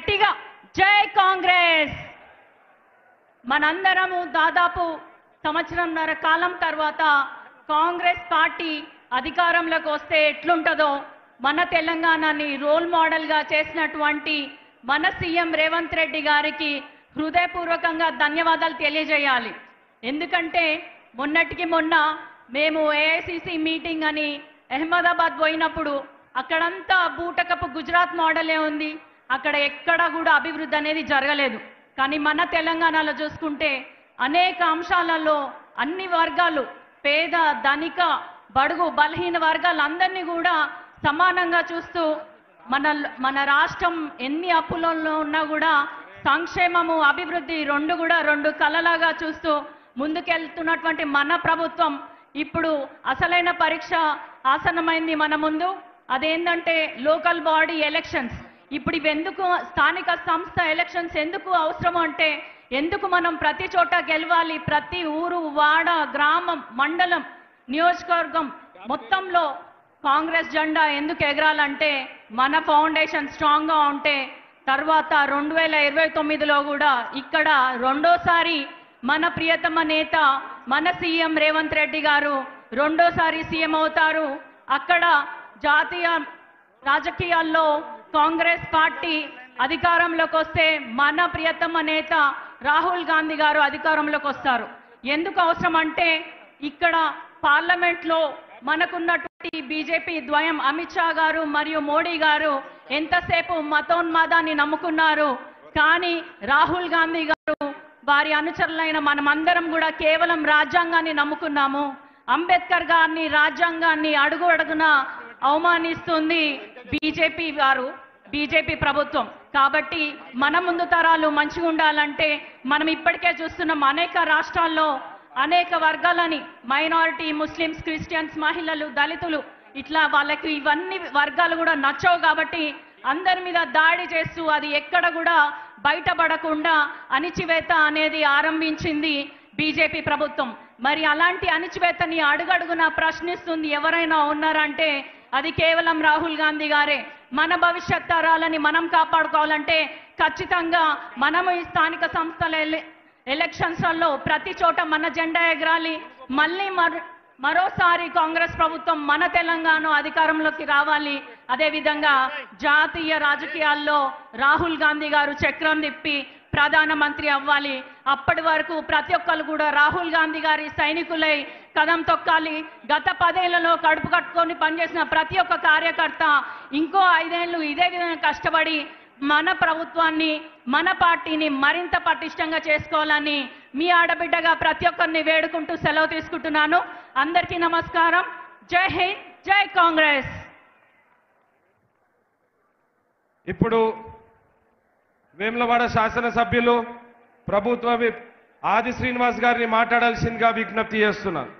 గట్టిగా జై కాంగ్రెస్. మనందరము దాదాపు సంవత్సరంన్నర కాలం తర్వాత కాంగ్రెస్ పార్టీ అధికారంలోకి వస్తే ఎట్లుంటదో మన తెలంగాణని రోల్ మోడల్గా చేసినటువంటి మన సీఎం రేవంత్ రెడ్డి గారికి హృదయపూర్వకంగా ధన్యవాదాలు తెలియజేయాలి. ఎందుకంటే మొన్నటికి మొన్న మేము ఏఐసిసి మీటింగ్ అని అహ్మదాబాద్ పోయినప్పుడు అక్కడంతా బూటకపు గుజరాత్ మోడలే ఉంది. అక్కడ ఎక్కడ కూడా అభివృద్ధి అనేది జరగలేదు. కానీ మన తెలంగాణలో చూసుకుంటే అనేక అంశాలలో అన్ని వర్గాలు పేద ధనిక బడుగు బలహీన వర్గాలందరినీ కూడా సమానంగా చూస్తూ మన రాష్ట్రం ఎన్ని అప్పులలో ఉన్నా కూడా సంక్షేమము అభివృద్ధి రెండు కలలాగా చూస్తూ ముందుకెళ్తున్నటువంటి మన ప్రభుత్వం ఇప్పుడు అసలైన పరీక్ష ఆసన్నమైంది మన ముందు. అదేంటంటే లోకల్ బాడీ ఎలక్షన్స్. ఇప్పుడు ఇవెందుకు స్థానిక సంస్థ ఎలక్షన్స్ ఎందుకు అవసరం అంటే ఎందుకు మనం ప్రతి చోట గెలవాలి, ప్రతి ఊరు వాడ గ్రామం మండలం నియోజకవర్గం మొత్తంలో కాంగ్రెస్ జెండా ఎందుకు ఎగరాలంటే మన ఫౌండేషన్ స్ట్రాంగ్గా ఉంటే తర్వాత 2029లో కూడా ఇక్కడ రెండోసారి మన ప్రియతమ నేత మన సీఎం రేవంత్ రెడ్డి గారు రెండోసారి సీఎం అవుతారు. అక్కడ జాతీయ రాజకీయాల్లో కాంగ్రెస్ పార్టీ అధికారంలోకి వస్తే మన ప్రియతమ నేత రాహుల్ గాంధీ గారు అధికారంలోకి వస్తారు. ఎందుకు అవసరం అంటే ఇక్కడ పార్లమెంట్లో మనకున్నటువంటి బీజేపీ ద్వయం అమిత్ షా గారు మరియు మోడీ గారు ఎంతసేపు మతోన్మాదాన్ని నమ్ముకున్నారు. కానీ రాహుల్ గాంధీ గారు వారి అనుచరులైన మనమందరం కూడా కేవలం రాజ్యాంగాన్ని నమ్ముకున్నాము. అంబేద్కర్ గారిని రాజ్యాంగాన్ని అడుగు అడుగున అవమానిస్తుంది బీజేపీ ప్రభుత్వం. కాబట్టి మన ముందు తరాలు మంచిగా ఉండాలంటే మనం ఇప్పటికే చూస్తున్నాం అనేక రాష్ట్రాల్లో అనేక వర్గాలని మైనారిటీ ముస్లిమ్స్ క్రిస్టియన్స్ మహిళలు దళితులు ఇట్లా వాళ్ళకి ఇవన్నీ వర్గాలు కూడా నచ్చవు. కాబట్టి అందరి మీద దాడి చేస్తూ అది ఎక్కడ కూడా బయటపడకుండా అణిచివేత అనేది ఆరంభించింది బీజేపీ ప్రభుత్వం. మరి అలాంటి అణిచివేతని అడుగడుగునా ప్రశ్నిస్తుంది ఎవరైనా ఉన్నారంటే అది కేవలం రాహుల్ గాంధీ గారే. మన భవిష్యత్ తరాలని మనం కాపాడుకోవాలంటే ఖచ్చితంగా మనము ఈ స్థానిక సంస్థల ఎలక్షన్స్లలో ప్రతి చోట మన జెండా ఎగరాలి. మళ్ళీ మరోసారి కాంగ్రెస్ ప్రభుత్వం మన తెలంగాణ అధికారంలోకి రావాలి. అదేవిధంగా జాతీయ రాజకీయాల్లో రాహుల్ గాంధీ గారు చక్రం తిప్పి ప్రధానమంత్రి అవ్వాలి. అప్పటి వరకు ప్రతి ఒక్కరు కూడా రాహుల్ గాంధీ గారి సైనికులై కదం తొక్కాలి. గత 10 ఏళ్లలో కడుపు కట్టుకొని పనిచేసిన ప్రతి ఒక్క కార్యకర్త ఇంకో 5 ఏళ్ళు ఇదే విధంగా కష్టపడి మన ప్రభుత్వాన్ని మన పార్టీని మరింత పటిష్టంగా చేసుకోవాలని మీ ఆడబిడ్డగా ప్రతి ఒక్కరిని వేడుకుంటూ సెలవు తీసుకుంటున్నాను. అందరికీ నమస్కారం. జై హింద్, జై కాంగ్రెస్. ఇప్పుడు వేములవాడ శాసనసభ్యులు ప్రభుత్వ విప్ ఆది శ్రీనివాస్ గారిని మాట్లాడాల్సిందిగా విజ్ఞప్తి చేస్తున్నారు.